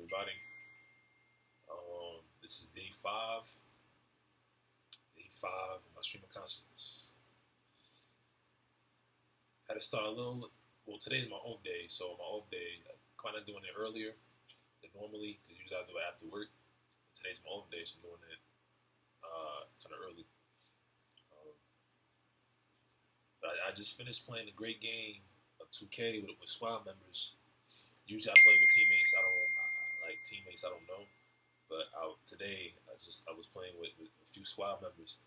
everybody. This is day five of my stream of consciousness. Had to start a little. Well, today's my off day, so my off day, I'm kind of doing it earlier than normally because usually I do it after work. But today's my off day, so I'm doing it kind of early. But I just finished playing a great game of 2K with squad members. Usually I play with teammates. I don't know. But today I was playing with a few squad members.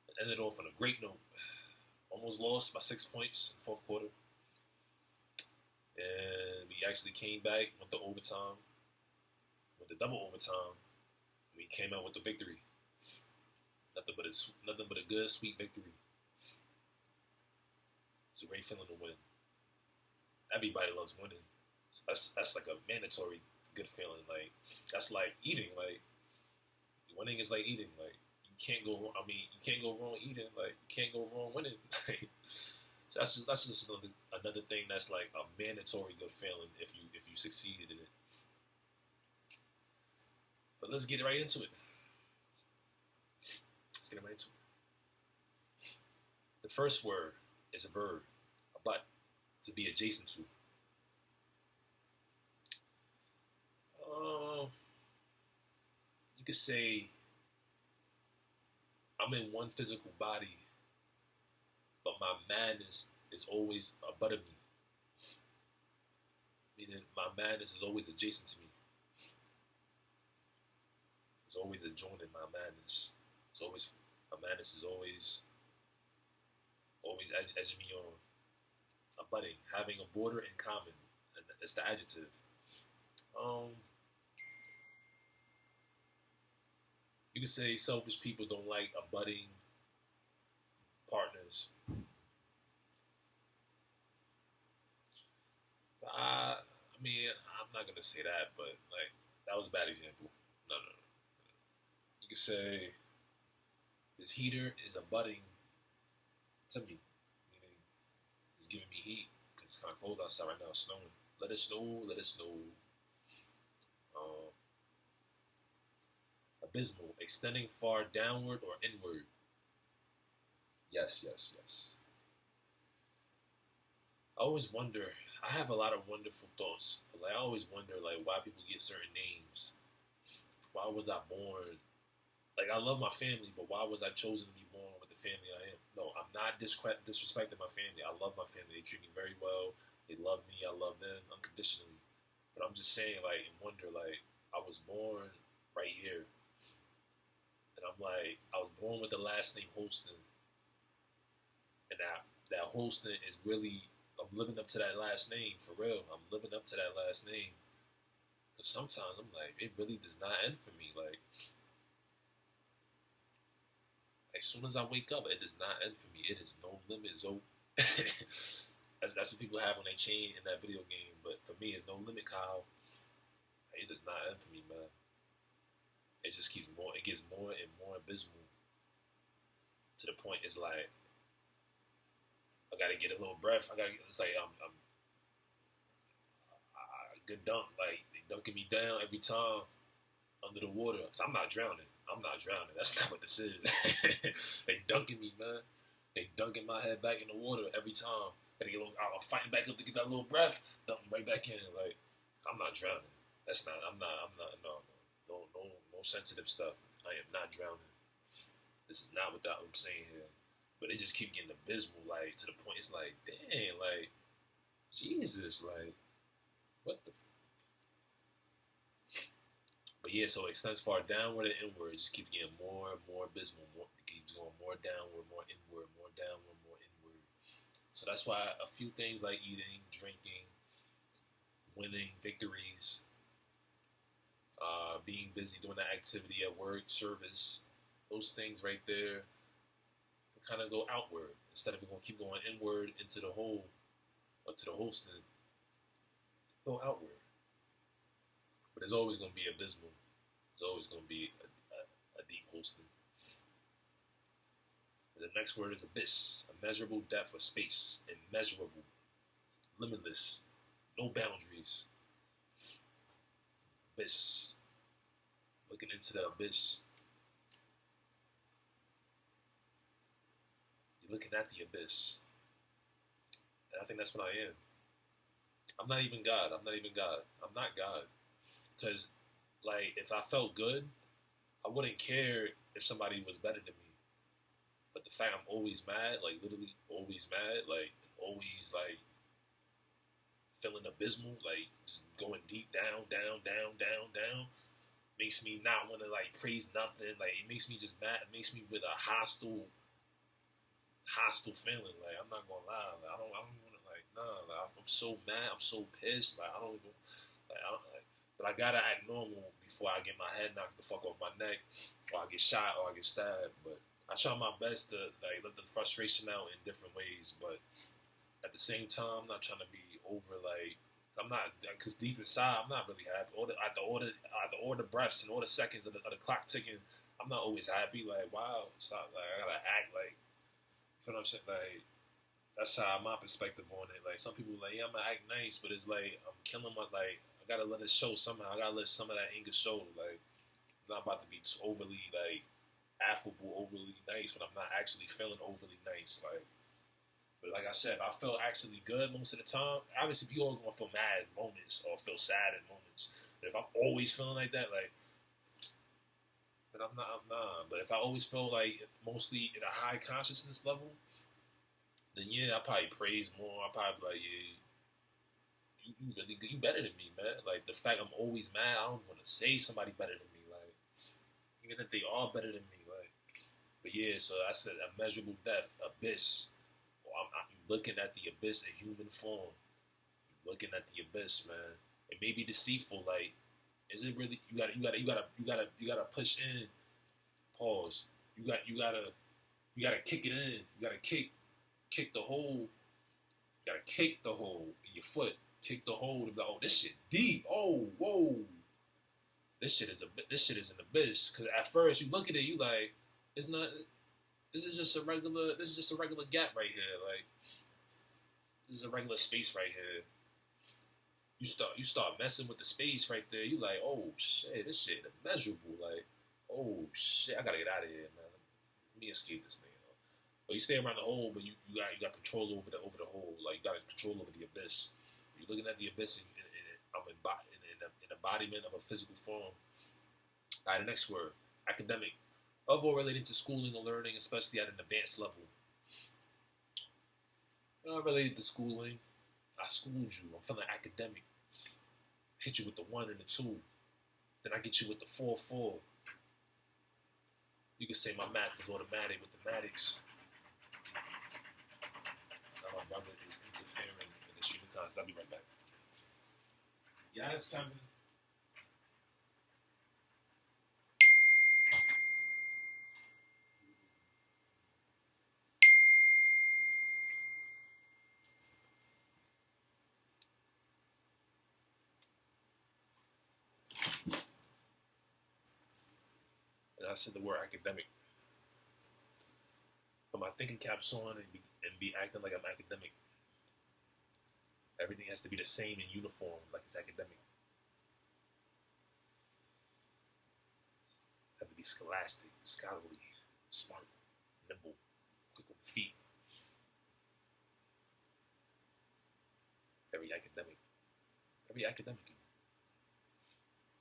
It ended off on a great note. Almost lost by 6 points in the fourth quarter. And we actually came back, went to overtime, went to double overtime. We came out with the victory. Nothing but a good, sweet victory. It's a great feeling to win. Everybody loves winning. That's like a mandatory good feeling. Like that's like eating. Like winning is like eating. Like you can't go wrong. I mean, you can't go wrong eating. Like you can't go wrong winning. So that's just another thing that's like a mandatory good feeling if you succeeded in it. But let's get right into it. The first word is a verb, a but, to be adjacent to. You could say I'm in one physical body, but my madness is always above me. Meaning my madness is always adjacent to me. It's always adjoining my madness. My madness is always edging me on. Abutting, having a border in common. And it's the adjective. You could say selfish people don't like abutting partners. I mean, I'm not gonna say that, but like that was a bad example. No. You could say this heater is abutting to me, meaning it's giving me heat because it's kind of cold outside right now. It's snowing. Let it snow. Abysmal, extending far downward or inward. Yes. I always wonder. I have a lot of wonderful thoughts. But I always wonder, why people get certain names. Why was I born? I love my family, but why was I chosen to be born with the family I am? No, I'm not disrespecting my family. I love my family. They treat me very well. They love me. I love them unconditionally. But I'm just saying, and wonder, I was born right here. And I'm I was born with the last name Holston. And that Holston is really, I'm living up to that last name, for real. I'm living up to that last name. But sometimes I'm it really does not end for me. As soon as I wake up, it does not end for me. It is no limit, Zo. That's what people have when they chain in that video game. But for me, it's no limit, Kyle. It does not end for me, man. It just keeps more. It gets more and more abysmal. To the point, it's I gotta get a little breath. It's I'm good dunk. They dunking me down every time under the water. So I'm not drowning. That's not what this is. They dunking me, man. They dunking my head back in the water every time. I'm fighting back up to get that little breath. Dunk me right back in. I'm not drowning. I'm not. No sensitive stuff. I am not drowning. This is not what I'm saying here. But it just keep getting abysmal, to the point it's damn, Jesus, what the But yeah, so it extends far downward and inward. It just keeps getting more and more abysmal. It keeps going more downward, more inward, more downward, more inward. So that's why a few things like eating, drinking, winning, victories, being busy doing that activity at work, service, those things right there kind of go outward instead of going to keep going inward into the hole or to the Holston. Go outward. But it's always going to be abysmal. It's always going to be a deep Holston. The next word is abyss, a measurable depth of space, immeasurable, limitless, no boundaries. abyss, looking into the abyss. You're looking at the abyss, and I think that's what I am. I'm not even God. I'm not even God. I'm not God. Because, like, if I felt good, I wouldn't care if somebody was better than me. But the fact I'm always mad, like, literally always mad, like, always, like, feeling abysmal, like, just going deep down, down, down, down, down, makes me not want to, like, praise nothing. Like, it makes me just mad. It makes me with a hostile feeling. Like, I'm not gonna lie. Like, I don't want to, like, nah. Like, I'm so mad. I'm so pissed. Like, I don't even, like, I don't, like, but I gotta act normal before I get my head knocked the fuck off my neck, or I get shot, or I get stabbed. But I try my best to, like, let the frustration out in different ways. But at the same time, I'm not trying to be over, like, I'm not, because deep inside, I'm not really happy. After all the breaths and all the seconds of the clock ticking, I'm not always happy. Like, wow, stop. Like, I gotta act like, you know what I'm saying? Like, that's how my perspective on it. Like, some people like, yeah, I'm gonna act nice, but it's like I'm killing my, like, I gotta let it show somehow. I gotta let some of that anger show. Like, I'm not about to be overly, like, affable, overly nice, but I'm not actually feeling overly nice. Like, but like I said, if I felt actually good most of the time, obviously we all gonna feel mad moments or feel sad in moments. But if I'm always feeling like that, like, but I'm not. But if I always feel like mostly at a high consciousness level, then yeah, I probably praise more. I probably be like, yeah, you really good. You better than me, man. Like, the fact I'm always mad, I don't want to say somebody better than me. Like, even if they are better than me, like. But yeah, so I said immeasurable depth, abyss. I'm looking at the abyss in human form. I'm looking at the abyss, man. It may be deceitful. Like, is it really? You gotta push in. Pause. You gotta kick it in. You gotta kick the hole. You gotta kick the hole in your foot. Kick the hole to be like, oh, this shit deep. Oh, whoa. This shit is an abyss. Because at first you look at it, you like, it's not. This is just a regular gap right here. Like, this is a regular space right here. You start messing with the space right there. You like, oh shit, this shit immeasurable. Like, oh shit, I gotta get out of here, man. Let me escape this thing. But you stay around the hole, but you got control over the hole. Like, you got control over the abyss. You're looking at the abyss, and I'm in embodiment of a physical form. All right, the next word, academic. Of or related to schooling or learning, especially at an advanced level. Related to schooling, I schooled you. I'm feeling academic. Hit you with the 1 and the 2. Then I get you with the 4-4. You can say my math is automatic with the matics. Now my brother is interfering in the streaming class. I'll be right back. Yes, Kevin. And I said the word academic. Put my thinking caps on and be acting like I'm academic. Everything has to be the same in uniform, like it's academic. Have to be scholastic, scholarly, smart, nimble, quick on the feet. Very academic. Very academic.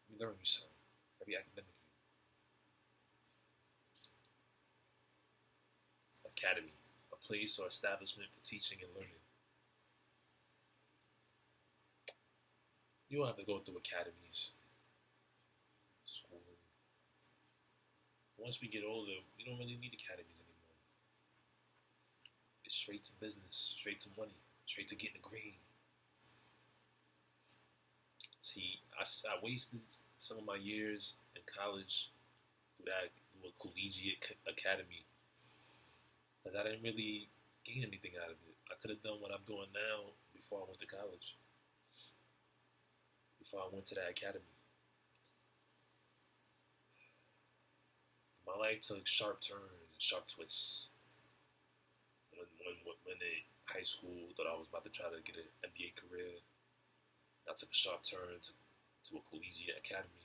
Let me learn you something. Very academic. Academy, a place or establishment for teaching and learning. You don't have to go through academies, schooling. Once we get older, we don't really need academies anymore. It's straight to business, straight to money, straight to getting a grade. See, I wasted some of my years in college through a collegiate academy. Because I didn't really gain anything out of it. I could have done what I'm doing now before I went to college. Before I went to that academy. My life took sharp turns and sharp twists. When in high school, thought I was about to try to get an NBA career. I took a sharp turn to to a collegiate academy,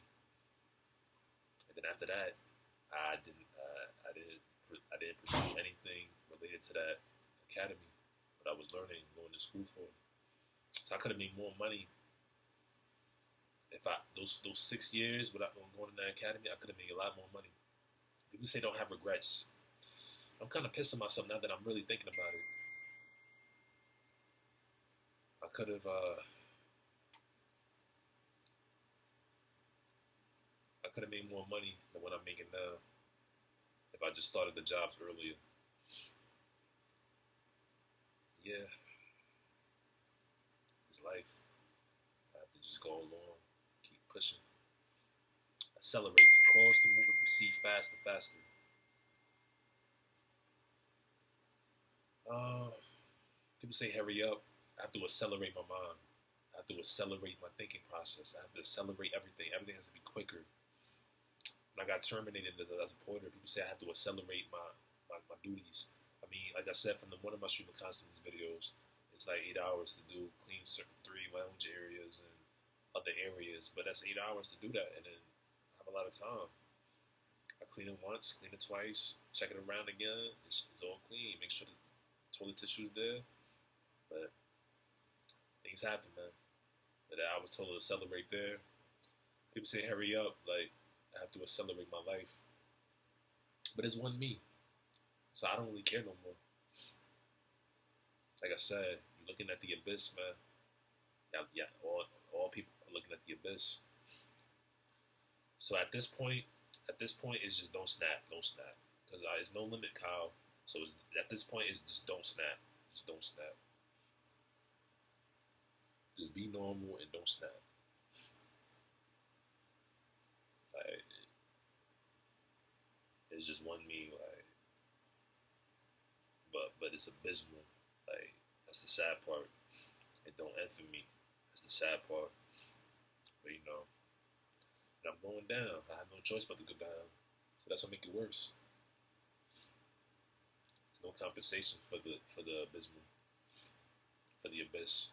and then after that, I didn't pursue anything related to that academy, but I was learning, going to school for. So I could have made more money if I those 6 years without going to that academy. I could have made a lot more money. People say don't have regrets. I'm kind of pissing myself now that I'm really thinking about it. I could have made more money than what I'm making now if I just started the jobs earlier. Yeah, it's life. I have to just go along, keep pushing, accelerate, to cause to move and proceed faster, faster. Uh, People say hurry up. I have to accelerate my mind. I have to accelerate my thinking process. I have to accelerate everything. Everything has to be quicker. When I got terminated as a porter, people say I have to accelerate my duties. I mean, like I said from one of my stream of conscience videos, it's like 8 hours to do clean certain 3 lounge areas and other areas, but that's 8 hours to do that, and then I have a lot of time. I clean it once, clean it twice, check it around again. It's all clean. Make sure the toilet tissue is there. But things happen, man. But I was told to accelerate there. People say hurry up, like I have to accelerate my life. But it's one me, so I don't really care no more. Like I said, you're looking at the abyss, man. Yeah, all people are looking at the abyss. So at this point, it's just don't snap, because there's no limit, Kyle. So at this point, it's just don't snap, just don't snap. Just be normal and don't snap. Like, it's just one me, like, but it's abysmal. Like, that's the sad part. It don't end for me. That's the sad part. But and I'm going down. I have no choice but to go down. So that's what make it worse. There's no compensation for the abysmal, for the abyss.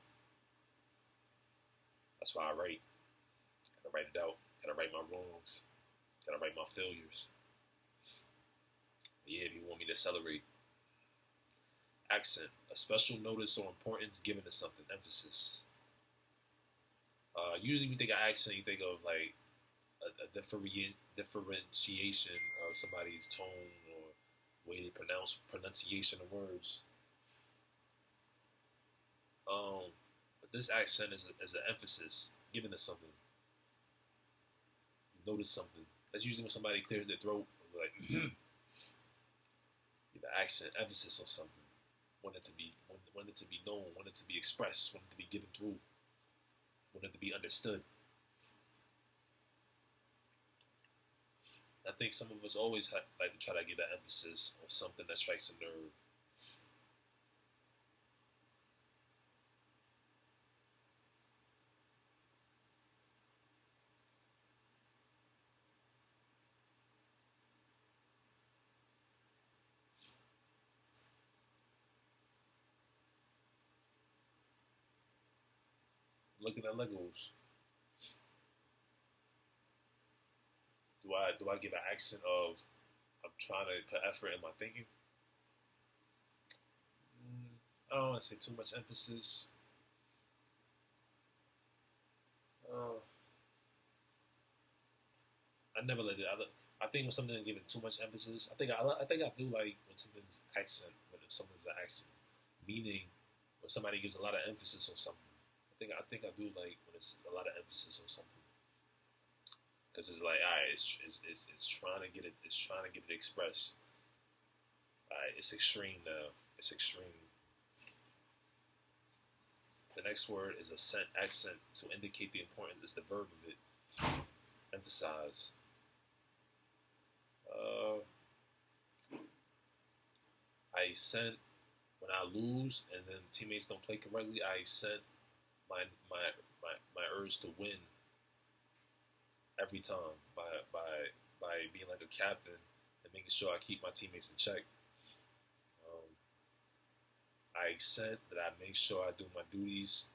That's why I write. Gotta write it out. Gotta write my wrongs. Gotta write my failures. But yeah, if you want me to accelerate. Accent. A special notice or importance given to something. Emphasis. Usually when you think of accent, you think of like a differentiation of somebody's tone or way they pronunciation of words. But this accent is an emphasis given to something. You notice something. That's usually when somebody clears their throat, like the accent, emphasis on something. Want it to be known, want it to be expressed, want it to be given through, want it to be understood. I think some of us always like to try to give an emphasis on something that strikes a nerve. Looking at Legos. Do I give an accent of I'm trying to put effort in my thinking? I don't want to say too much emphasis. I never let it. I think when something is given too much emphasis, I think I do like when something's accent, when something's an accent, meaning when somebody gives a lot of emphasis on something. I think I do like when it's a lot of emphasis on something. Because it's like, all right, it's trying to get it expressed. All right, it's extreme now. It's extreme. The next word is accent to indicate the importance. It's the verb of it. Emphasize. I sent when I lose and then teammates don't play correctly. I sent my urge to win every time by being like a captain and making sure I keep my teammates in check. I said that I make sure I do my duties.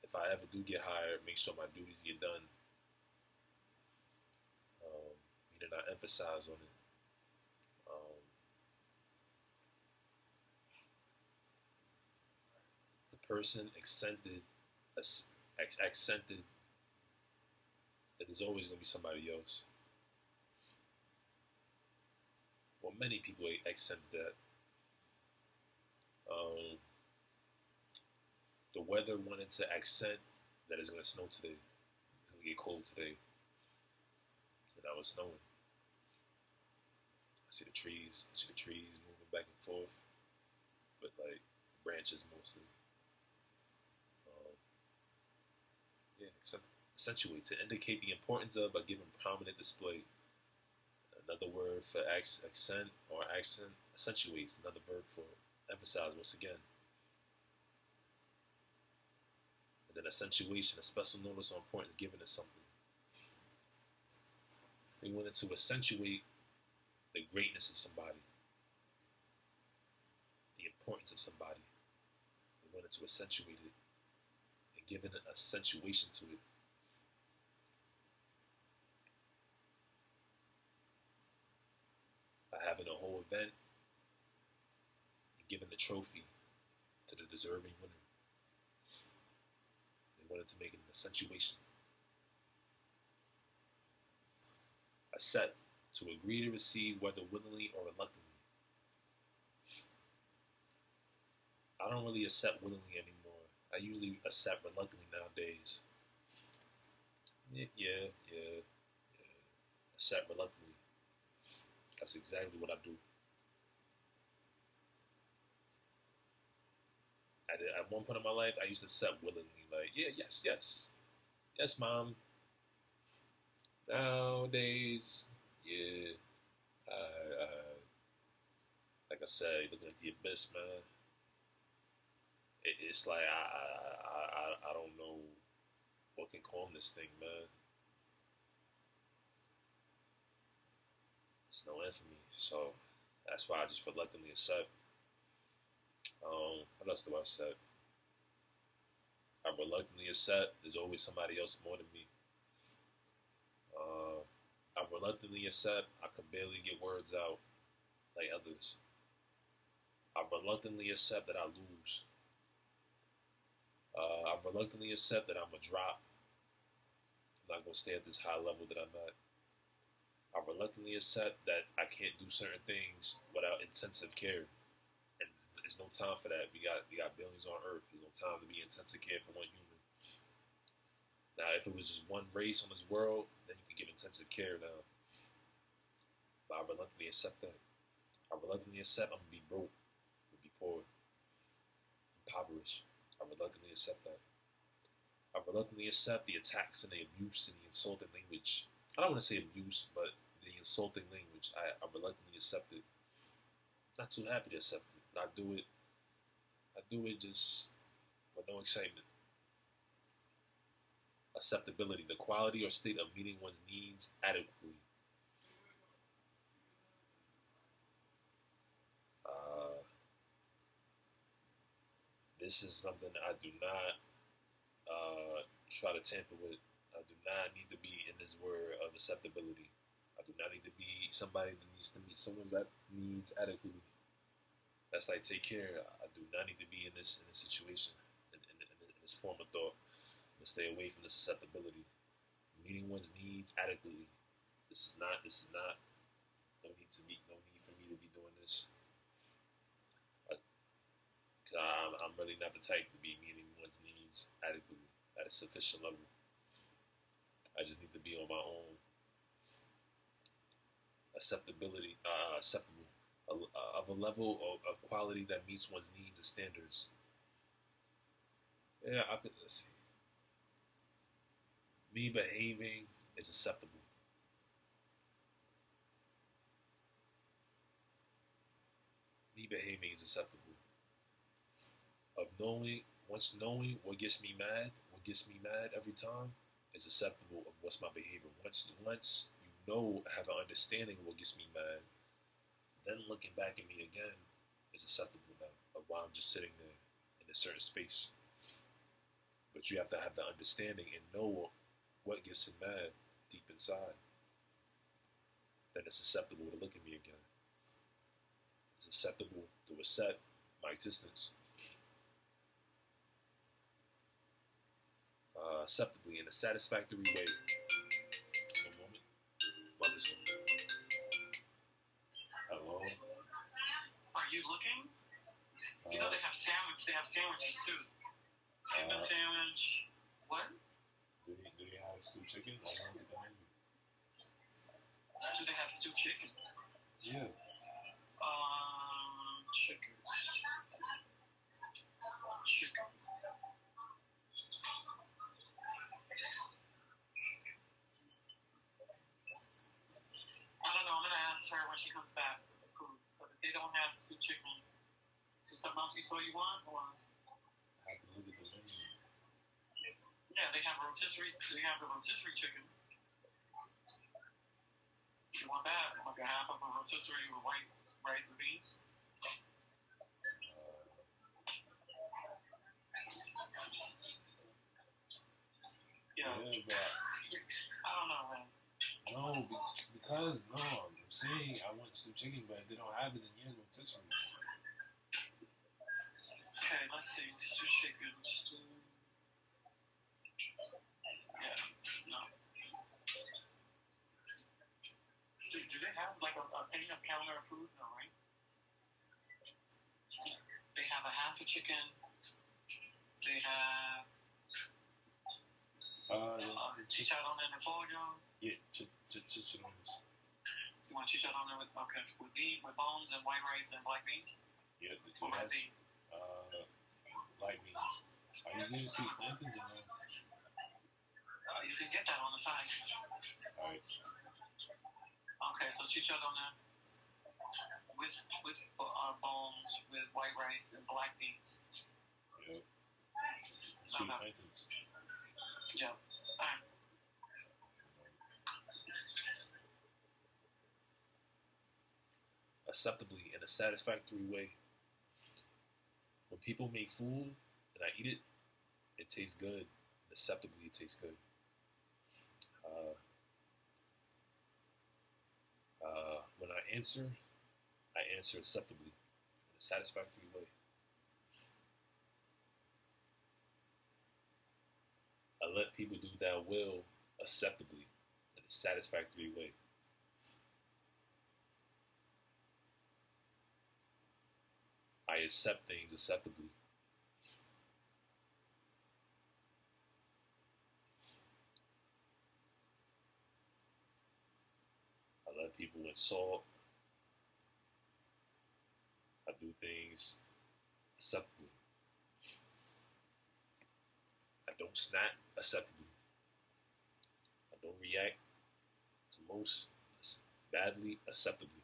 If I ever do get hired, make sure my duties get done. I emphasize on it. Um, the person accented that there's always going to be somebody else. Well, many people accented that. Um, the weather wanted to accent that it's going to snow today. It's going to get cold today. And now it's snowing. I see the trees moving back and forth, but like branches mostly. Um, yeah, accentuate to indicate the importance of by giving prominent display. Another word for accent or accent accentuates. Another verb for emphasize once again. And then accentuation, a special notice or importance given to something. They wanted to accentuate the greatness of somebody, the importance of somebody. They wanted to accentuate it and give an accentuation to it. By having a whole event and giving the trophy to the deserving winner. They wanted to make it an accentuation. Accept, to agree to receive, whether willingly or reluctantly. I don't really accept willingly anymore. I usually accept reluctantly nowadays. Yeah. Accept reluctantly. That's exactly what I do. At one point in my life, I used to accept willingly, like, yeah, yes, mom. Nowadays, yeah, like I said, looking at the abyss, man. It's like I don't know what can calm this thing, man. It's no end for me, so that's why I just reluctantly accept. What else do I accept? I reluctantly accept. There's always somebody else more than me. I reluctantly accept. I can barely get words out like others. I reluctantly accept that I lose. I reluctantly accept that I'm a drop. I'm not gonna stay at this high level that I'm at. I reluctantly accept that I can't do certain things without intensive care, and there's no time for that. We got billions on Earth. There's no time to be intensive care for one human. Now, if it was just one race on this world, then you could give intensive care now. But I reluctantly accept that. I reluctantly accept I'm gonna be broke, I'm gonna be poor, impoverished. I reluctantly accept that. I reluctantly accept the attacks and the abuse and the insulting language. I don't want to say abuse, but the insulting language. I reluctantly accept it. Not too happy to accept it. I do it. I do it just with no excitement. Acceptability, the quality or state of meeting one's needs adequately. Uh, this is something I do not try to tamper with. I do not need to be in this word of acceptability. I do not need to be somebody that needs to meet someone that needs adequately. That's like take care. I do not need to be in this situation, in this form of thought. I'm gonna stay away from this acceptability. Meeting one's needs adequately. This is not. No need to meet. No need for me to be doing this. I'm really not the type to be meeting one's needs adequately at a sufficient level. I just need to be on my own. Acceptable, of a level of quality that meets one's needs and standards. Yeah, I could. Let's see. Me behaving is acceptable. Me behaving is acceptable. Of knowing what gets me mad, every time, is acceptable of what's my behavior. Once you know, have an understanding of what gets me mad, then looking back at me again is acceptable now of why I'm just sitting there in a certain space. But you have to have the understanding and know what gets him mad deep inside. then it's acceptable to look at me again. It's acceptable to accept my existence. Acceptably in a satisfactory way. One moment. About this one. Hello. Are you looking? You know they have sandwich. They have sandwiches too. Tuna sandwich. What? Do they have stewed chicken? I don't get the menu. Do they have stewed chicken? Yeah. Chicken. Chicken. I don't know. I'm gonna ask her when she comes back. But if they don't have stewed chicken, is there something else you saw you want? Or I have to look at the menu. yeah, they have rotisserie. They have the rotisserie chicken. If you want that, like a half of a rotisserie with white rice and beans. Yeah. Yeah, I don't know, man. no, because I'm saying I want stewed chicken, but they don't have it in here rotisserie. Okay, let's see. Stewed chicken. Yeah, no. Do they have like a thing of counter food? No, right? They have a half a chicken. They have chicharrón en el pollo. Yeah, chicharrones. You want chicharrón with meat, with bones, and white rice and black beans? Yes, the two Or red has bean? white beans. Are you getting sweet plantains or no? You can get that on the side. Alright. Okay, so chicharrón with bones, with white rice and black beans. Yeah. Sweet Okay. plantains. Yeah. Alright. Acceptably in a satisfactory way. When people make food and I eat it, it tastes good. Acceptably, it tastes good. When I answer acceptably in a satisfactory way. I let people do that will acceptably in a satisfactory way. I accept things acceptably. I let people insult. I do things acceptably. I don't snap acceptably. I don't react to most badly acceptably.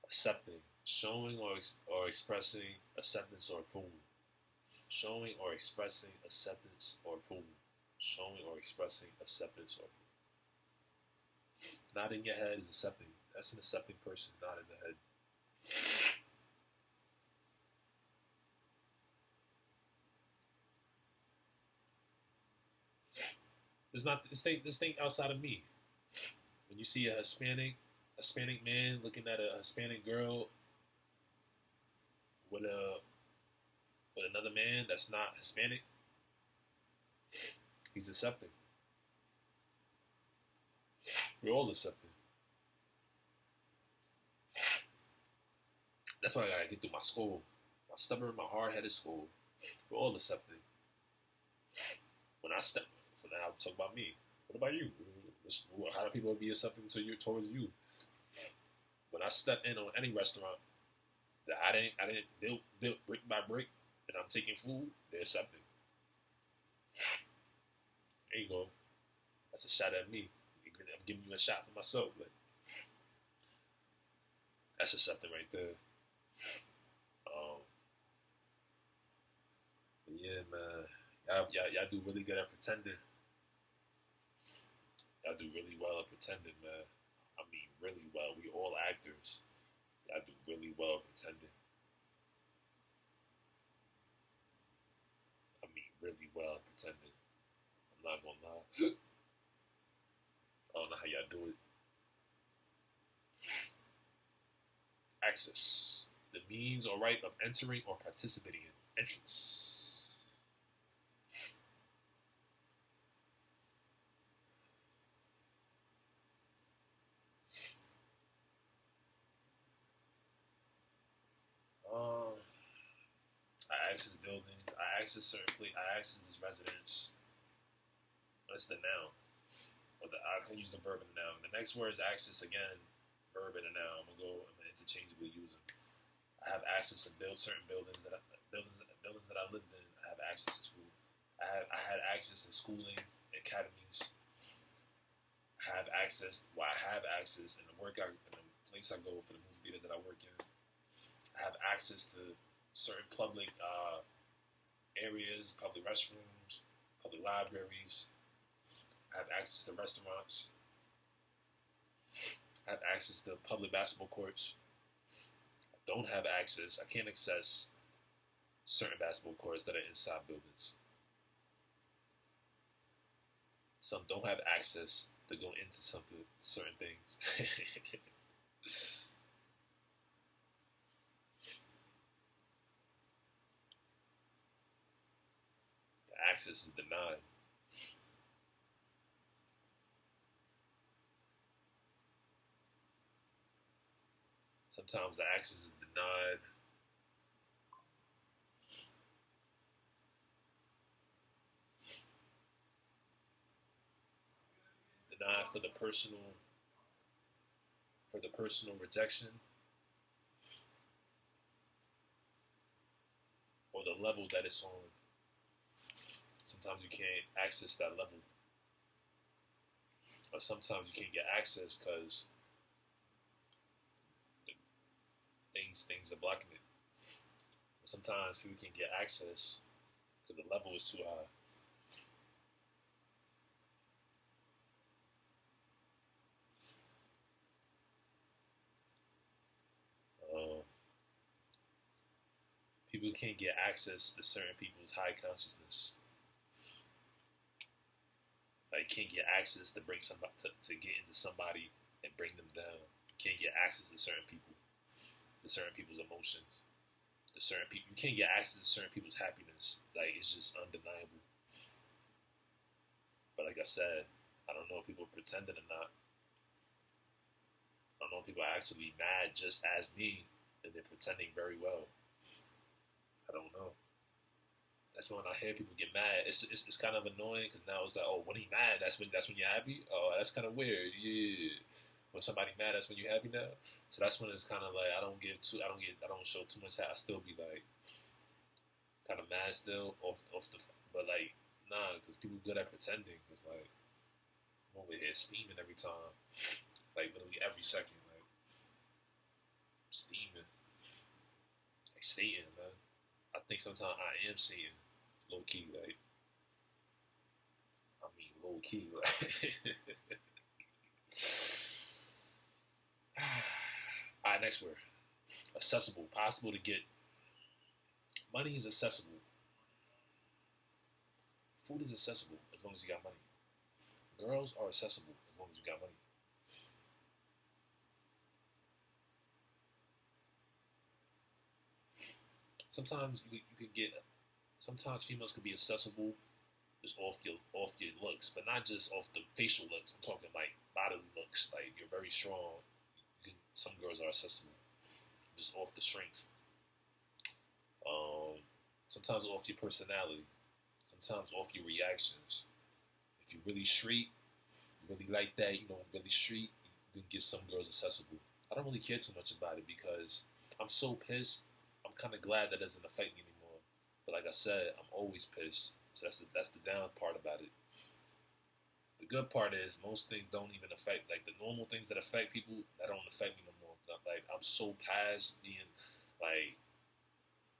Accepting, showing or expressing acceptance or approval. Showing or expressing acceptance or approval. Showing or expressing acceptance or approval. Nodding your head is accepting. That's an accepting person, nodding the head. It's not this thing outside of me. When you see a Hispanic man looking at a Hispanic girl with another man that's not Hispanic, he's accepting. We're all accepting. That's why I gotta get through my school, my stubborn, my hard-headed school. We're all accepting. When I step, for now, I'm talking about me. What about you? How do people be accepting towards you? When I step in on any restaurant that I didn't build brick by brick, and I'm taking food, they're accepting. There you go. That's a shot at me. I'm giving you a shot for myself. But that's accepting right there. But yeah, man. Y'all do really good at pretending. Y'all do really well at pretending, man. I mean, really well. We all actors. Y'all do really well at pretending. I mean, really well at pretending. I'm not gonna lie. I don't know how y'all do it. Access. The means or right of entering or participating in. Entrance. I access buildings. I access certain places. I access this residence. That's the noun. Or I can use the verb and the noun. The next word is access again. Verb and a noun. I'm gonna interchangeably use them. I have access to build certain buildings that I lived in. I have access to. I had access in schooling, academies. I have access. Well, I have access in the place I go for the movie theater that I work in. I have access to certain public areas, public restrooms, public libraries. I have access to restaurants. I have access to public basketball courts. I don't have access. I can't access certain basketball courts that are inside buildings. Some don't have access to go into certain things. The access is denied. Sometimes the access is denied. Denied for the personal rejection or the level that it's on. Sometimes you can't access that level. Or sometimes you can't get access because things are blocking it. But sometimes people can get access because the level is too high. People can't get access to certain people's high consciousness. Like, can't get access to bring somebody to get into somebody and bring them down. Can't get access to certain people, to certain people's emotions, to certain people. You can't get access to certain people's happiness. Like, it's just undeniable. But like I said, I don't know if people are pretending or not. I don't know if people are actually mad just as me and they're pretending very well. I don't know. That's when I hear people get mad. It's kind of annoying because now it's like, oh, when he mad, that's when you're happy. Oh, that's kind of weird. Yeah. When somebody mad, that's when you're happy now. So that's when it's kind of like I don't show too much. I still be like kind of mad still off the, but like nah, because people good at pretending. It's like I'm over here steaming every time, like literally every second, like steaming, like Satan, man. I think sometimes I am Satan, low key, like I mean low key, like. Alright, next word. Accessible, possible to get. Money is accessible. Food is accessible as long as you got money. Girls are accessible as long as you got money. Sometimes you can get. Sometimes females can be accessible just off your looks, but not just off the facial looks. I'm talking like bodily looks. Like you're very strong. Some girls are accessible just off the strength. Sometimes off your personality. Sometimes off your reactions. If you're really street, you really like that, really street, you can get some girls accessible. I don't really care too much about it because I'm so pissed. I'm kind of glad that doesn't affect me anymore. But like I said, I'm always pissed. So that's the down part about it. The good part is most things don't even affect, like the normal things that affect people, that don't affect me no more. Like I'm so past being like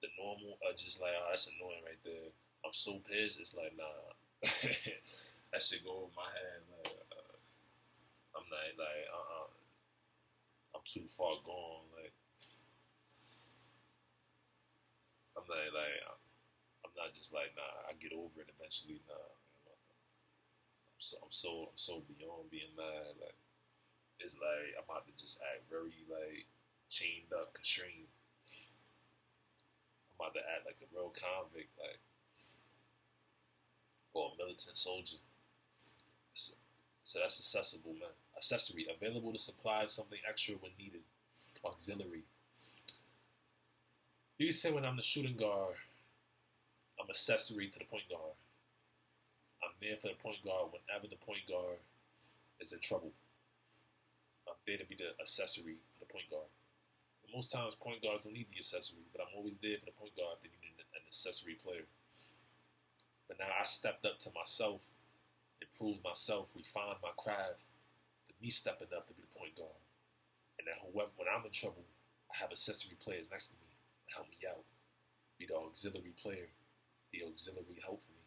the normal, just like, oh, that's annoying right there. I'm so pissed. It's like, nah, that shit go over my head. Like, I'm not like, I'm too far gone. Like, I'm not like, I'm not just like, nah, I get over it eventually. Nah, I'm I'm so beyond being mad. Like it's like I'm about to just act very like chained up, constrained. I'm about to act like a real convict, like or a militant soldier. So that's accessible, man. Accessory, available to supply something extra when needed. Auxiliary. You can say when I'm the shooting guard, I'm accessory to the point guard. I'm there for the point guard whenever the point guard is in trouble. I'm there to be the accessory for the point guard. But most times, point guards don't need the accessory, but I'm always there for the point guard if they need an accessory player. But now I stepped up to myself, improved myself, refined my craft, to me stepping up to be the point guard. And then whoever, when I'm in trouble, I have accessory players next to me to help me out. Be the auxiliary player, the auxiliary help for me.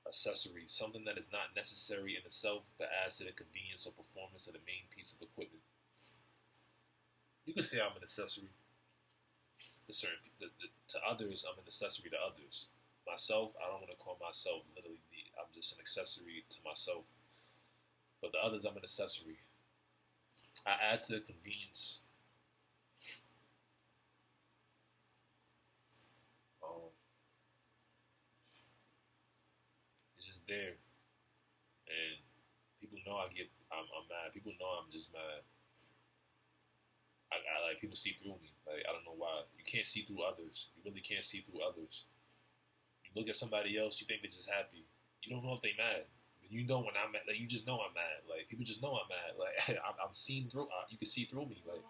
Accessory, something that is not necessary in itself but adds to the convenience or performance of the main piece of equipment. You can say I'm an accessory to others. I'm an accessory to others. Myself, I don't want to call myself literally I'm just an accessory to myself. But the others, I'm an accessory. I add to the convenience. It's just there, and people know I'm mad. People know I'm just mad. I like people see through me. Like I don't know why. You can't see through others. You really can't see through others. You look at somebody else, you think they're just happy. You don't know if they mad. But you know when I'm mad. Like you just know I'm mad. Like people just know I'm mad. Like I'm seen through. You can see through me. Like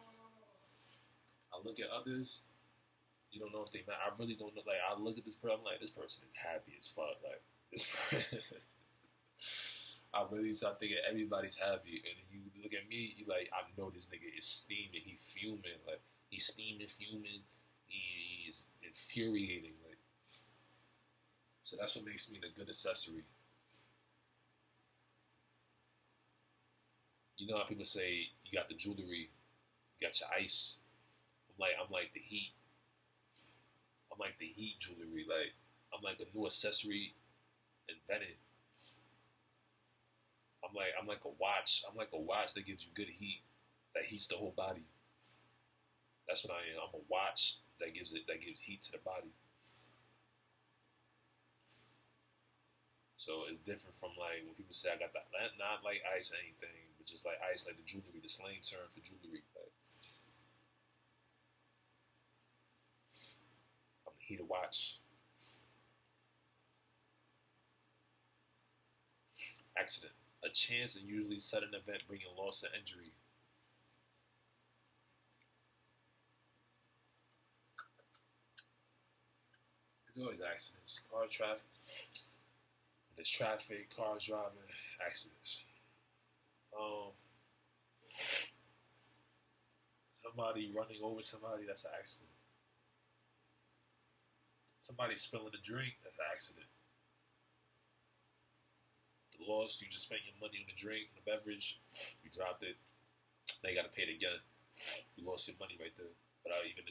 I look at others. You don't know if they mad. I really don't know. Like I look at this person. I'm like this person is happy as fuck. Like this. I really start thinking everybody's happy, and then you look at me, you like, I know this nigga is steaming, he's fuming, like he's steaming, fuming, he's infuriating, like. So that's what makes me the good accessory. You know how people say you got the jewelry, you got your ice. I'm like the heat. I'm like the heat jewelry, like I'm like a new accessory invented. I'm like a watch. I'm like a watch that gives you good heat, that heats the whole body. That's what I am. I'm a watch that gives heat to the body. So it's different from like when people say I got that, not like ice or anything, but just like ice, like the jewelry, the slang term for jewelry. Like I'm the heat of watch. Accident. A chance and usually sudden event bringing loss or injury. There's always accidents. Car traffic. There's traffic, cars driving, accidents. Somebody running over somebody, that's an accident. Somebody spilling a drink, that's an accident. The loss, you just spent your money on the drink, on the beverage, you dropped it, now you gotta pay it again. You lost your money right there without even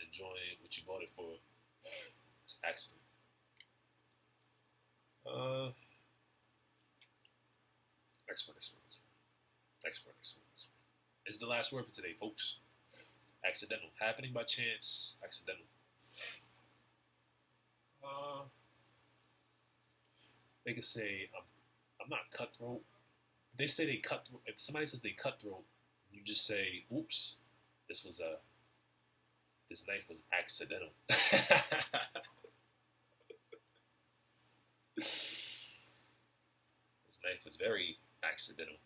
enjoying what you bought it for. It's an accident. Expert. It's the last word for today, folks. Accidental. Happening by chance, accidental. They could say, I'm not cutthroat. If they say they cutthroat, if somebody says they cutthroat, you just say, oops, this knife was accidental. This knife was very accidental.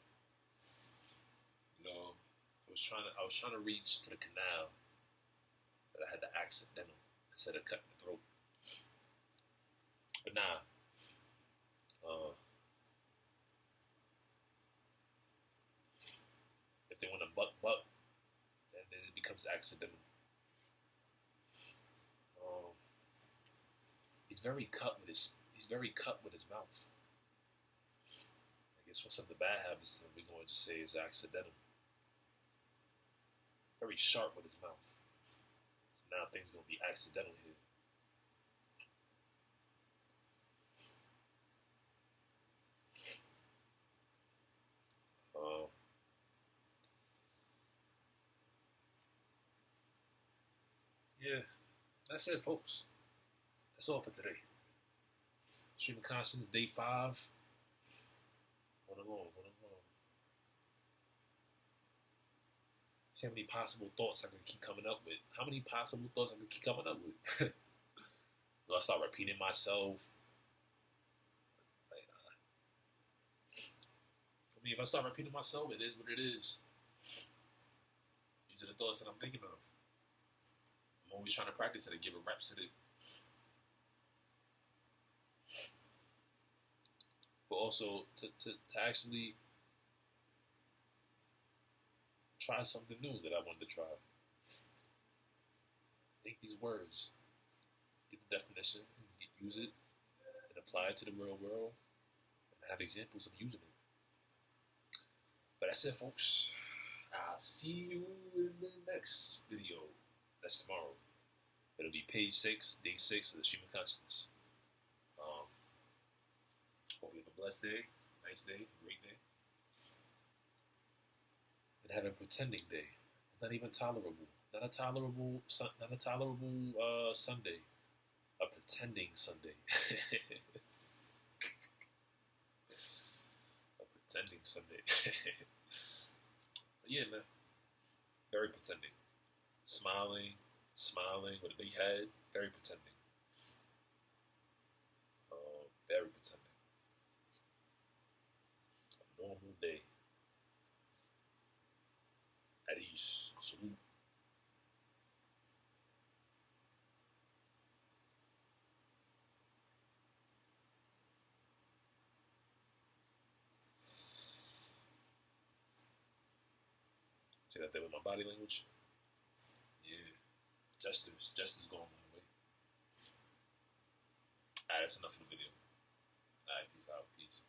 You know, I was trying to reach to the canal, but I had the accidental instead of cutting the throat. But nah, if they want to buck, then it becomes accidental. He's very cut with his mouth. I guess when something bad happens to him, we're going to just say it's accidental. Very sharp with his mouth. So now things are going to be accidental here. Yeah, that's it, folks. That's all for today. Streaming conscience, day 5. Going along. See how many possible thoughts I can keep coming up with. How many possible thoughts I can keep coming up with? Do I start repeating myself? Like, I mean, if I start repeating myself, it is what it is. These are the thoughts that I'm thinking of. I'm always trying to practice it and give a reps to it. But also to actually try something new that I wanted to try. Think these words, get the definition, use it, and apply it to the real world, and have examples of using it. But that's it, folks. I'll see you in the next video. That's tomorrow. It'll be page 6, day 6 of the Stream of Consciousness. Hope you have a blessed day, nice day, great day. And have a pretending day. Not even tolerable. Not a tolerable Sunday. A pretending Sunday. A pretending Sunday. But yeah, man. Very pretending. Smiling with a big head. Very pretending. Very pretending. A normal day. At ease. Salute. See that there with my body language? Yeah. Jester's going my way. Alright, that's enough for the video. Alright, peace out. Peace.